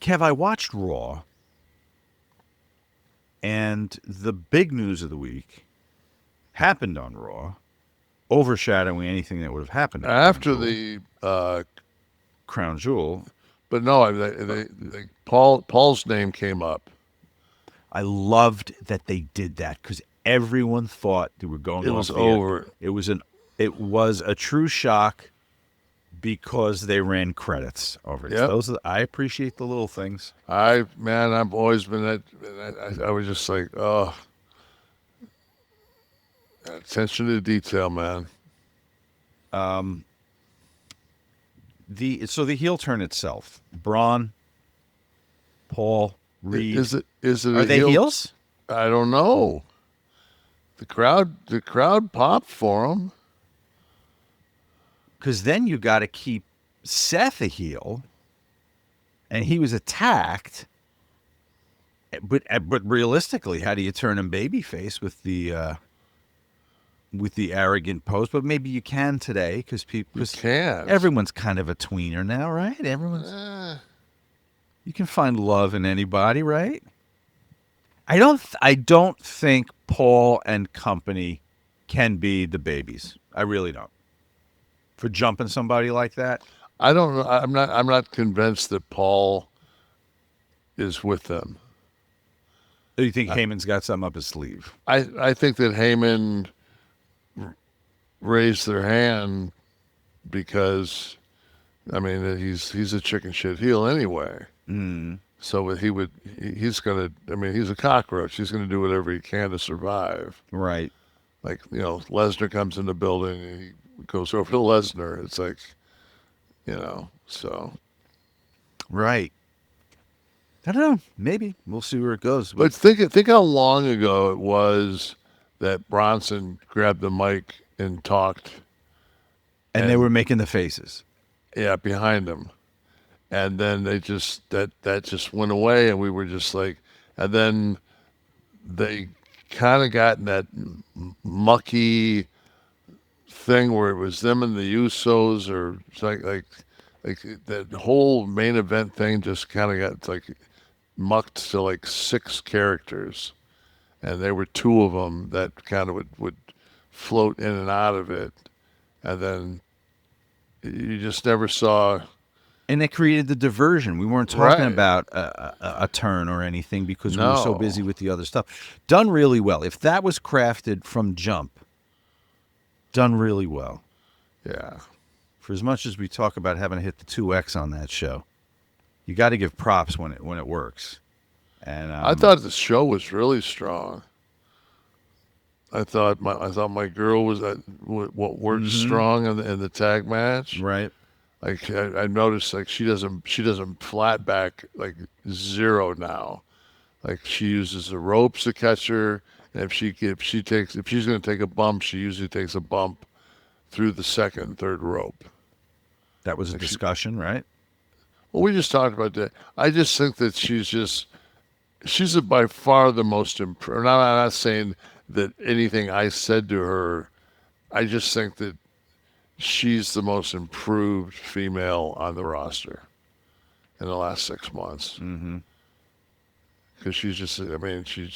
Kev, I watched Raw, and the big news of the week happened on Raw, overshadowing anything that would have happened at After the, Crown Jewel. but no, Paul's name came up. I loved that they did that because everyone thought they were going It off was the over. It was a true shock because they ran credits over it. Yep. I appreciate the little things. I've always been that. I was just like, oh, attention to detail, man. So the heel turn itself, Braun, Paul, Reed. Is it Are they heels? I don't know. The crowd popped for him. Because then you got to keep Seth a heel, and he was attacked. But realistically, how do you turn him babyface with the arrogant pose? But maybe you can today because everyone's kind of a tweener now, right? You can find love in anybody, right? I don't think Paul and company can be the babies. I really don't. For jumping somebody like that, I don't know. I'm not convinced that Paul is with them. do you think Heyman's got something up his sleeve? I think that Heyman raised their hand because, I mean, he's a chicken shit heel anyway. So he's gonna. I mean, he's a cockroach. He's gonna do whatever he can to survive. Right. Like, Lesnar comes in the building and he goes over to Lesnar. It's like, so. Right. I don't know. Maybe we'll see where it goes. But think how long ago it was that Bronson grabbed the mic and talked. And they were making the faces. Yeah, behind him. And then they just that just went away, and we were just like, and then they kind of got in that mucky thing where it was them and the Usos, or it's like that whole main event thing just kind of got like mucked to like 6 characters, and there were 2 of them that kind of would float in and out of it, and then you just never saw. And it created the diversion. We weren't talking about a turn or anything because we were so busy with the other stuff. Done really well. If that was crafted from jump, done really well. Yeah. For as much as we talk about having to hit the 2X on that show, you got to give props when it works. And I thought the show was really strong. I thought my girl was what worked strong in the tag match. Right. Like I noticed, like she doesn't flat back like 0 now. Like she uses the ropes to catch her, and if she's going to take a bump, she usually takes a bump through the 2nd, 3rd rope. That was a discussion, right? Well, we just talked about that. I just think that she's by far the most improved. I'm not saying that anything I said to her. I just think that she's the most improved female on the roster in the last 6 months. Because she's just, I mean, she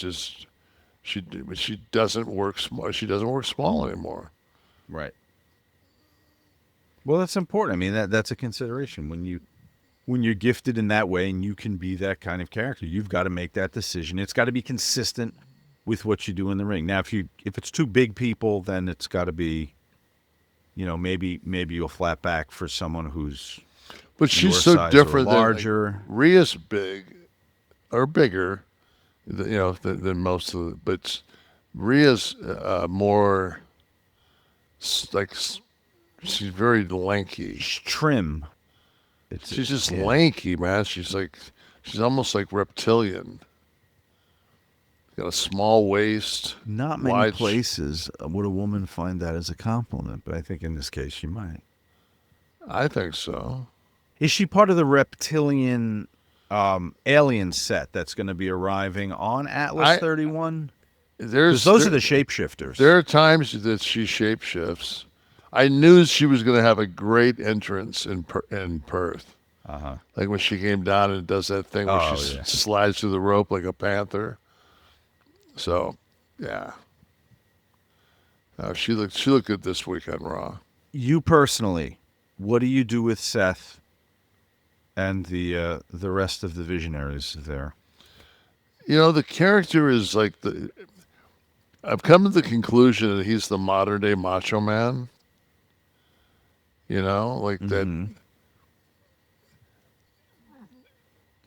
doesn't work small. She doesn't work small anymore. Right. Well, that's important. I mean, that's a consideration when you're gifted in that way and you can be that kind of character. You've got to make that decision. It's got to be consistent with what you do in the ring. Now, if it's 2 big people, then it's got to be, maybe you'll flat back for someone who's. But she's so different larger. Like, Rhea's bigger, than most of the. But Rhea's more like she's very lanky. She's trim. She's just lanky, man. She's almost like reptilian. Got a small waist. Not many places would a woman find that as a compliment, but I think in this case she might. I think so. Is she part of the reptilian alien set that's going to be arriving on Atlas 31? Those are the shapeshifters. There are times that she shapeshifts. I knew she was going to have a great entrance in Perth. Like when she came down and does that thing where she Oh, yeah. slides through the rope like a panther. So, yeah. She looked good this week on Raw. You personally, what do you do with Seth and the rest of the visionaries there? The character is like I've come to the conclusion that he's the modern day Macho Man. Like that Mm-hmm.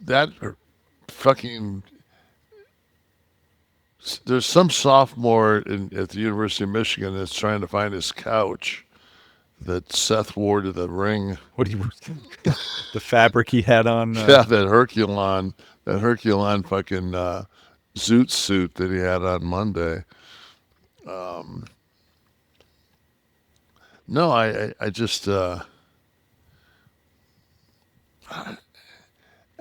that fucking. There's some sophomore at the University of Michigan that's trying to find his couch that Seth wore to the ring. What do you the fabric he had on? Yeah, that Herculon fucking zoot suit that he had on Monday. No, I just I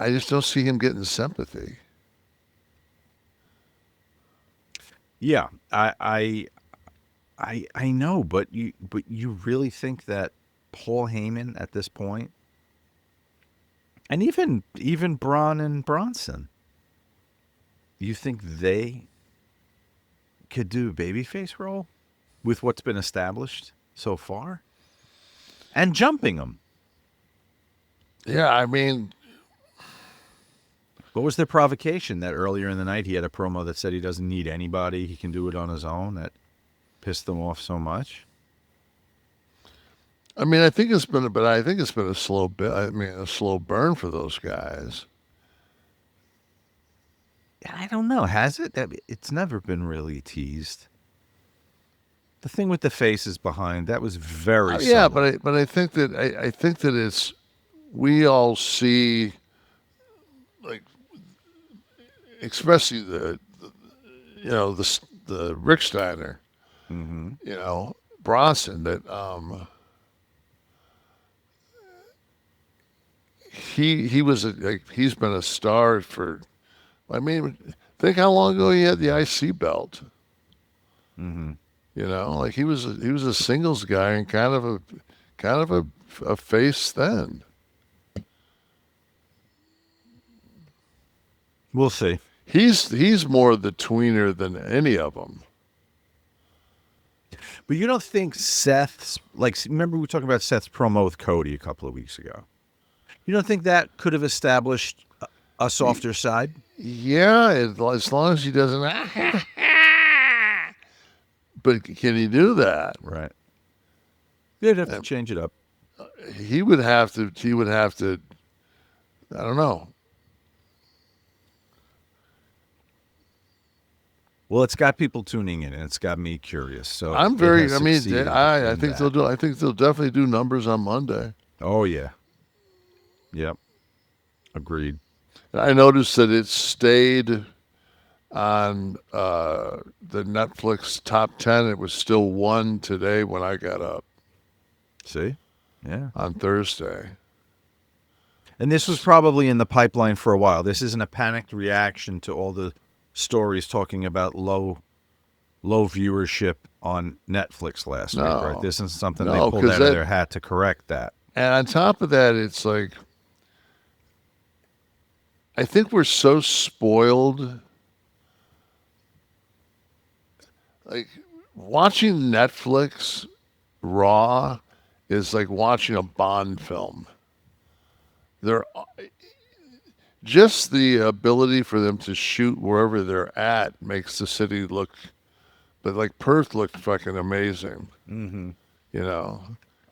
just don't see him getting sympathy. Yeah, I know, but you really think that Paul Heyman at this point, and even Braun and Bronson, you think they could do a babyface role with what's been established so far, and jumping them? Yeah, I mean, What was their provocation that earlier in the night he had a promo that said he doesn't need anybody, he can do it on his own? That pissed them off so much. I think it's been a slow bit. A slow burn for those guys. I don't know. Has it? It's never been really teased. The thing with the faces behind that was very Yeah, subtle. but I think that it's we all see, like, especially the Rick Steiner, Mm-hmm. Bronson, that he was he's been a star for. Think how long ago he had the IC belt. Mm-hmm. Like he was a singles guy and kind of a face then. We'll see. He's more the tweener than any of them. But you don't think Seth's, like, remember we were talking about Seth's promo with Cody a couple of weeks ago? You don't think that could have established a softer side? Yeah, as long as he doesn't. But can he do that? Right. You'd have to change it up. He would have to. He would have to. I don't know. Well, it's got people tuning in, and it's got me curious. So I'm it very. has succeeded I in think they'll that. do. I think they'll definitely do numbers on Monday. Oh yeah. Yep. Agreed. I noticed that it stayed on the Netflix top 10. It was still 1 today when I got up See? Yeah. on Thursday. And this was probably in the pipeline for a while. This isn't a panicked reaction to all the stories talking about low viewership on Netflix last week, right? This is something they No, pulled 'cause out of their hat to correct that. And on top of that, it's like, I think we're so spoiled. Like, watching Netflix Raw is like watching a Bond film. They're just the ability for them to shoot wherever they're at makes the city look, but like Perth looked fucking amazing, Mm-hmm.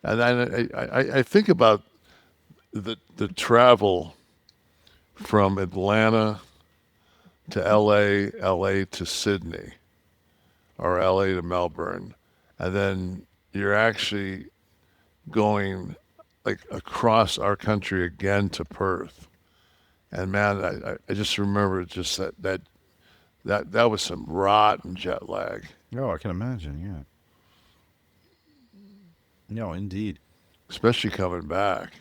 And then I think about the travel from Atlanta to LA to Sydney, or LA to Melbourne, and then you're actually going like across our country again to Perth. And man, I just remember just that was some rotten jet lag. Oh, I can imagine, yeah. No, indeed. Especially coming back.